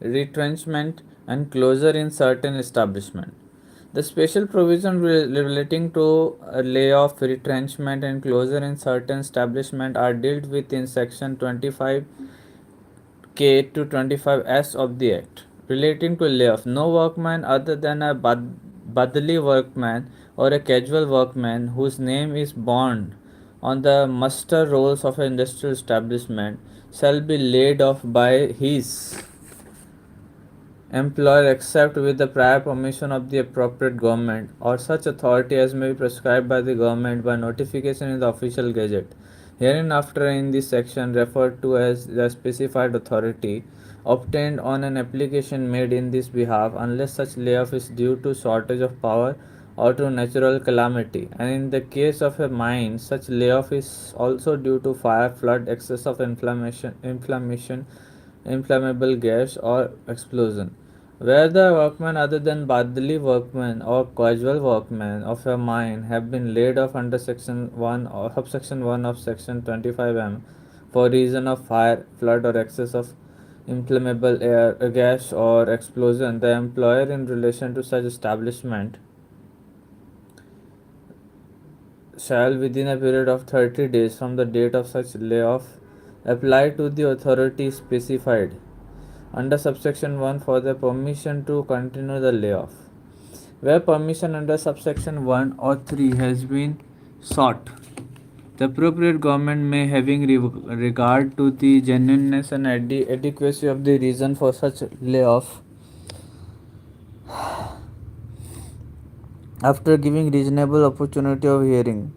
retrenchment, and closure in certain establishment. The special provision relating to layoff, retrenchment, and closure in certain establishment are dealt with in section 25K to 25S of the Act. Relating to layoff, no workman other than a badly workman or a casual workman whose name is borne on the muster rolls of an industrial establishment shall be laid off by his employer except with the prior permission of the appropriate government or such authority as may be prescribed by the government by notification in the official gazette. Hereinafter in this section referred to as the specified authority obtained on an application made in this behalf unless such layoff is due to shortage of power or to natural calamity, and in the case of a mine such layoff is also due to fire, flood, excess of inflammable gas or explosion. Where the workmen other than badly workmen or casual workmen of a mine have been laid off under section 1 or subsection 1 of section 25M for reason of fire, flood or excess of inflammable air, gas or explosion, the employer in relation to such establishment shall within a period of 30 days from the date of such layoff apply to the authority specified under subsection 1 for the permission to continue the layoff. Where permission under subsection 1 or 3 has been sought, the appropriate government may, having regard to the genuineness and adequacy of the reason for such layoff, after giving reasonable opportunity of hearing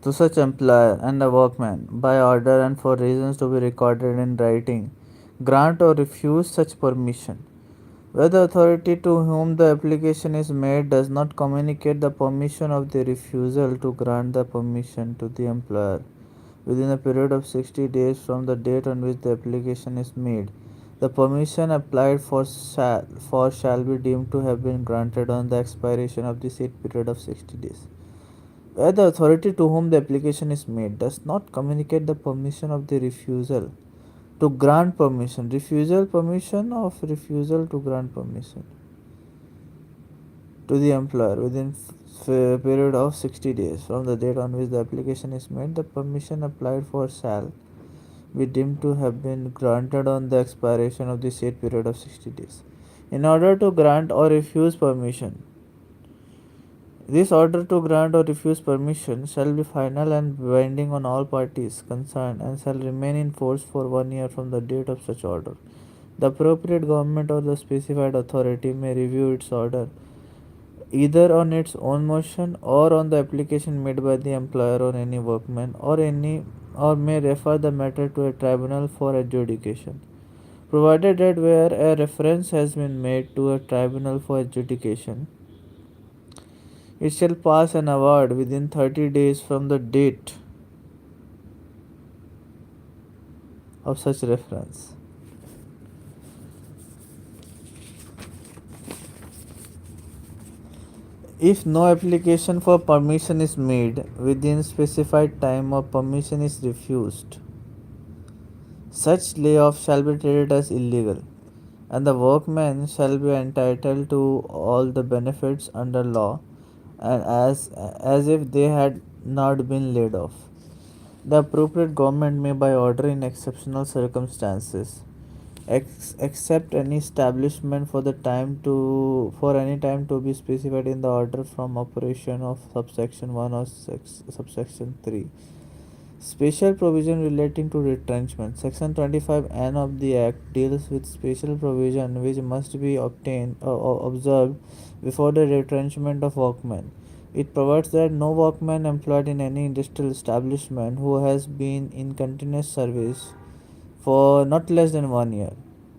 to such employer and a workman by order and for reasons to be recorded in writing, grant or refuse such permission. Where the authority to whom the application is made does not communicate the permission of the refusal to grant the permission to the employer within a period of 60 days from the date on which the application is made, the permission applied for shall be deemed to have been granted on the expiration of the said period of 60 days. Where the authority to whom the application is made does not communicate the permission of the refusal to grant permission, refusal to grant permission to the employer within period of 60 days from the date on which the application is made, the permission applied for shall be deemed to have been granted on the expiration of the said period of 60 days. In order to grant or refuse permission, this order to grant or refuse permission shall be final and binding on all parties concerned and shall remain in force for 1 year from the date of such order. The appropriate government or the specified authority may review its order either on its own motion or on the application made by the employer or any workman or may refer the matter to a tribunal for adjudication. Provided that where a reference has been made to a tribunal for adjudication, it shall pass an award within 30 days from the date of such reference. If no application for permission is made within specified time or permission is refused, such layoff shall be treated as illegal, and the workman shall be entitled to all the benefits under law and as if they had not been laid off. The appropriate government may by order in exceptional circumstances except any establishment for any time to be specified in the order from operation of subsection 1 or subsection 3. Special provision relating to retrenchment. Section 25N of the Act deals with special provision which must be observed before the retrenchment of workmen. It provides that no workman employed in any industrial establishment who has been in continuous service for not less than 1 year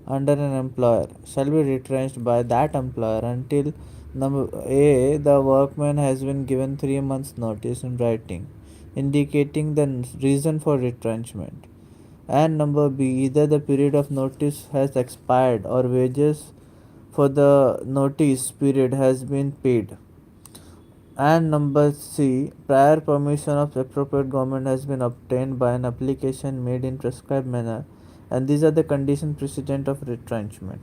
under an employer shall be retrenched by that employer until number A, the workman has been given 3 months notice in writing indicating the reason for retrenchment, and number B, either the period of notice has expired or wages for the notice period has been paid, and number C, prior permission of appropriate government has been obtained by an application made in prescribed manner and these are the condition precedent of retrenchment.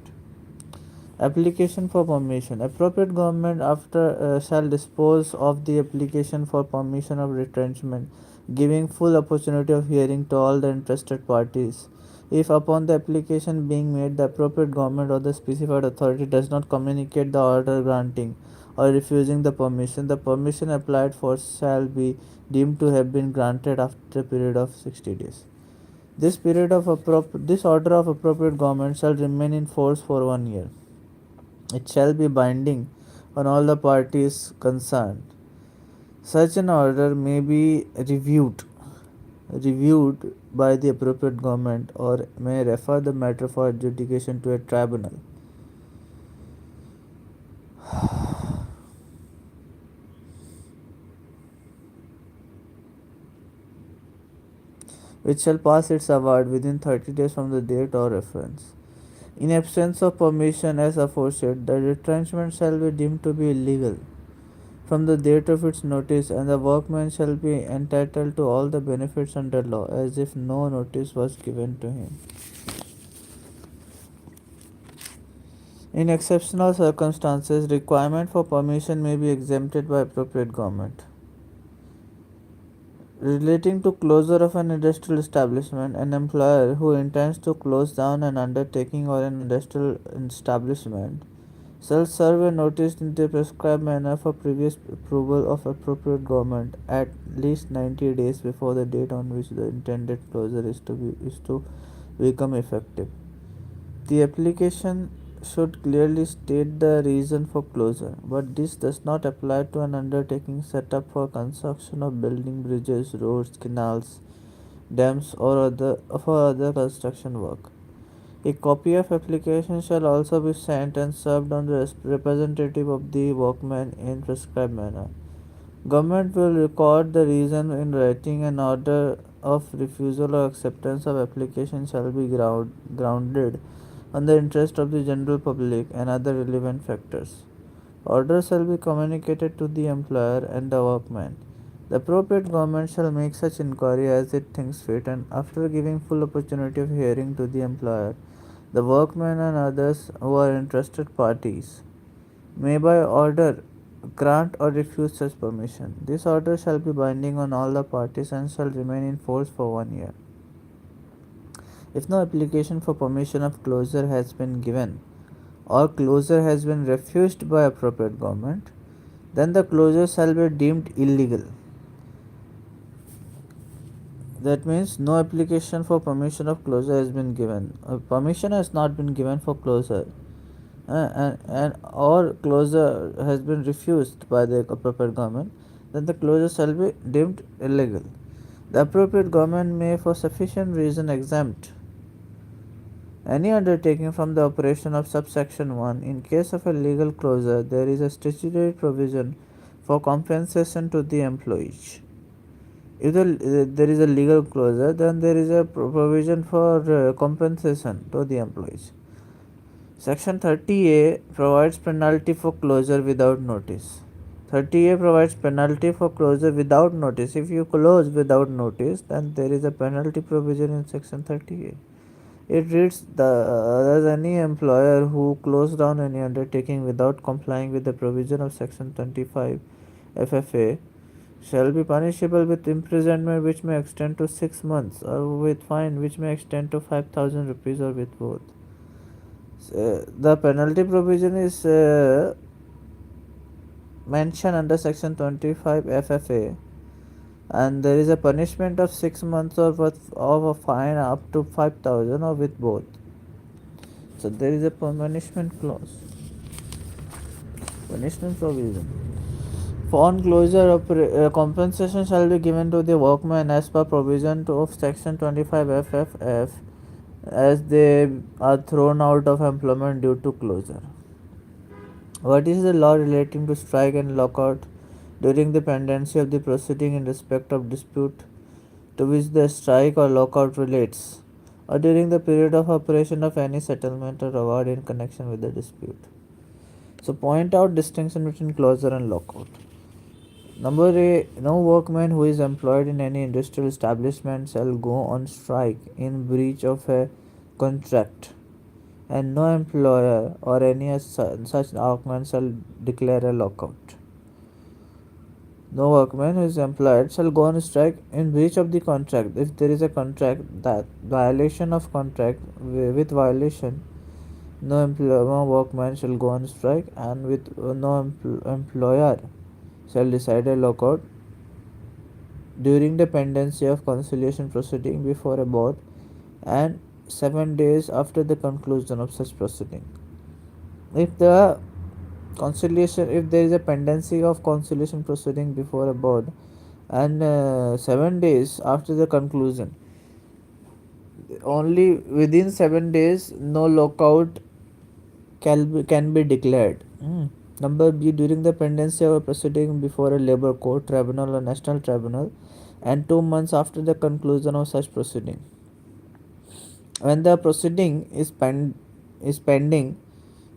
Application for permission. Appropriate government after shall dispose of the application for permission of retrenchment, giving full opportunity of hearing to all the interested parties. If upon the application being made the appropriate government or the specified authority does not communicate the order granting or refusing the permission applied for shall be deemed to have been granted after a period of 60 days. This order of appropriate government shall remain in force for 1 year. It shall be binding on all the parties concerned. Such an order may be reviewed by the appropriate government or may refer the matter for adjudication to a tribunal which shall pass its award within 30 days from the date or reference. In absence of permission as aforesaid, the retrenchment shall be deemed to be illegal from the date of its notice, and the workman shall be entitled to all the benefits under law as if no notice was given to him. In exceptional circumstances, requirement for permission may be exempted by appropriate government. Relating to closure of an industrial establishment, an employer who intends to close down an undertaking or an industrial establishment shall serve a notice in the prescribed manner for previous approval of appropriate government at least 90 days before the date on which the intended closure is to become effective. The application should clearly state the reason for closure, but this does not apply to an undertaking set up for construction of building, bridges, roads, canals, dams, or for other construction work. A copy of application shall also be sent and served on the representative of the workman in prescribed manner. Government will record the reason in writing. An order of refusal or acceptance of application shall be grounded on the interest of the general public and other relevant factors. Orders shall be communicated to the employer and the workman. The appropriate government shall make such inquiry as it thinks fit, and after giving full opportunity of hearing to the employer, the workmen and others who are interested parties may by order grant or refuse such permission. This order shall be binding on all the parties and shall remain in force for 1 year. If no application for permission of closure has been given or closure has been refused by appropriate government, then the closure shall be deemed illegal. That means no application for permission of closure has been given. Permission has not been given for closure, and or closure has been refused by the appropriate government, then the closure shall be deemed illegal. The appropriate government may, for sufficient reason, exempt any undertaking from the operation of subsection 1. In case of a legal closure, there is a statutory provision for compensation to the employees. If there is a legal closure, then there is a provision for compensation to the employees. Section 30A provides penalty for closure without notice. 30A provides penalty for closure without notice. If you close without notice, then there is a penalty provision in section 30A. It reads, thus any employer who closes down any undertaking without complying with the provision of section 25 FFA shall be punishable with imprisonment which may extend to 6 months or with fine which may extend to 5,000 rupees or with both. The penalty provision is mentioned under section 25 FFA, and there is a punishment of 6 months or of a fine up to 5,000 or with both. So there is a punishment clause, punishment provision. On closure, compensation shall be given to the workmen as per provision of section 25 FFF as they are thrown out of employment due to closure. What is the law relating to strike and lockout during the pendency of the proceeding in respect of dispute to which the strike or lockout relates, or during the period of operation of any settlement or award in connection with the dispute? So point out distinction between closure and lockout. Number A, no workman who is employed in any industrial establishment shall go on strike in breach of a contract, and no employer or any such workman shall declare a lockout. No workman who is employed shall go on strike in breach of the contract. If there is a contract that violation of contract with violation, no workman shall go on strike, and with no employer shall decide a lockout during the pendency of conciliation proceeding before a board and 7 days after the conclusion of such proceeding. If the conciliation, if there is a pendency of conciliation proceeding before a board and 7 days after the conclusion, only within 7 days no lockout can be declared. Number B, during the pendency of a proceeding before a labor court, tribunal or national tribunal, and 2 months after the conclusion of such proceeding. When the proceeding is pending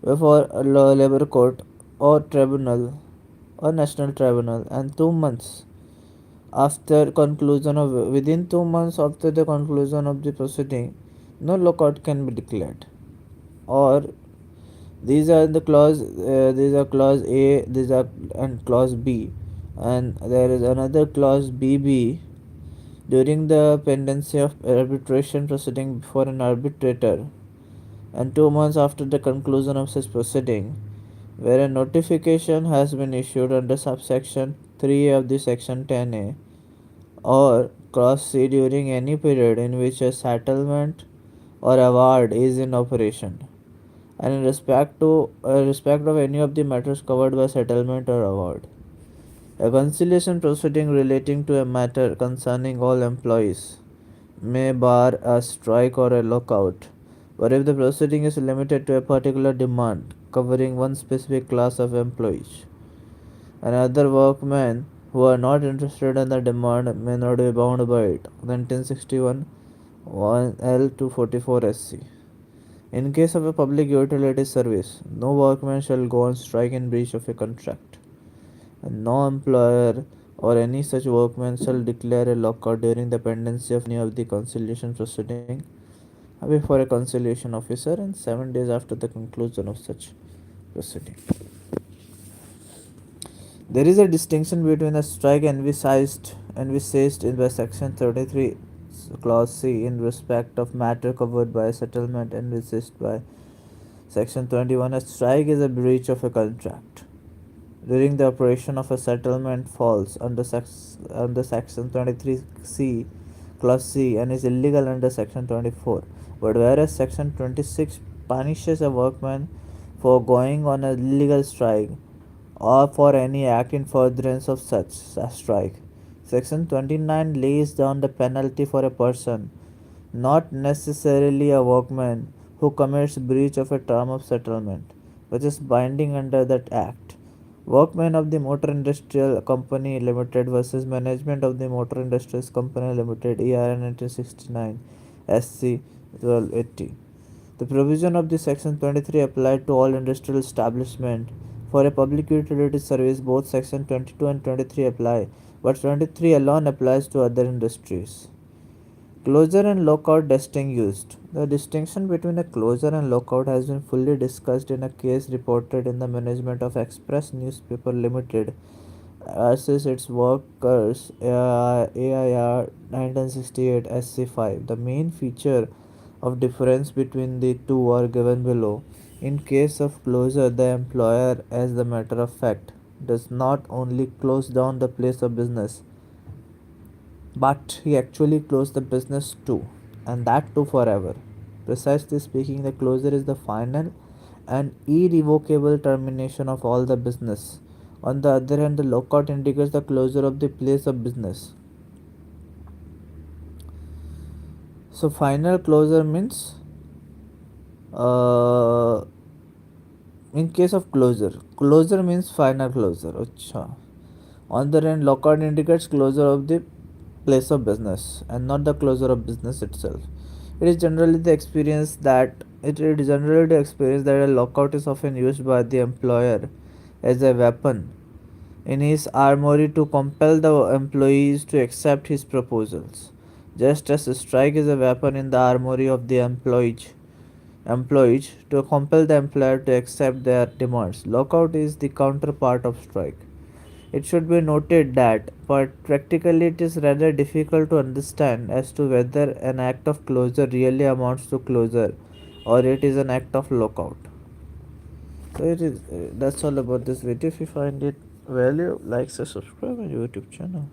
before a labor court or tribunal or national tribunal, and 2 months after conclusion of within 2 months after the conclusion of the proceeding, no lockout can be declared. Or these are the clause these are clause A, these are and clause B, and there is another clause BB. During the pendency of arbitration proceeding before an arbitrator and 2 months after the conclusion of such proceeding, where a notification has been issued under subsection 3 of the section 10A or clause C during any period in which a settlement or award is in operation, and in respect of any of the matters covered by settlement or award. A conciliation proceeding relating to a matter concerning all employees may bar a strike or a lockout, but if the proceeding is limited to a particular demand covering one specific class of employees, and other workmen who are not interested in the demand may not be bound by it. 1961 1L 244 SC. In case of a public utility service, no workman shall go on strike in breach of a contract, and no employer or any such workman shall declare a lockout during the pendency of any of the conciliation proceeding before a conciliation officer and 7 days after the conclusion of such proceeding. There is a distinction between a strike envisaged in by section 33 clause C in respect of matter covered by a settlement envisaged by section 21. A strike is a breach of a contract during the operation of a settlement falls under section 23C clause C and is illegal under section 24. But whereas section 26 punishes a workman for going on a illegal strike or for any act in furtherance of such a strike, section 29 lays down the penalty for a person, not necessarily a workman, who commits breach of a term of settlement, which is binding under that act. Workmen of the Motor Industrial Company Limited versus Management of the Motor Industries Company Limited, ERN 1969, SC 1280. The provision of the section 23 applied to all industrial establishment. For a public utility service, both section 22 and 23 apply, but 23 alone applies to other industries. Closure and lockout distinguished. The distinction between a closure and lockout has been fully discussed in a case reported in the Management of Express Newspaper Limited versus its workers, AIR 1968 SC5. The main feature of difference between the two are given below. In case of closure, the employer, as the matter of fact, does not only close down the place of business, but he actually closed the business too, and that too forever. Precisely speaking, the closure is the final and irrevocable termination of all the business. On the other hand, the lockout indicates the closure of the place of business. So, final closure means in case of closure means final closure. Achha. On the other hand, lockout indicates closure of the place of business and not the closure of business itself. It is generally the experience that a lockout is often used by the employer as a weapon in his armory to compel the employees to accept his proposals. Just as a strike is a weapon in the armory of the employees to compel the employer to accept their demands, lockout is the counterpart of strike. It should be noted that, but practically it is rather difficult to understand as to whether an act of closure really amounts to closure or it is an act of lockout. So it is that's all about this video. If you find it value, like, subscribe my YouTube channel.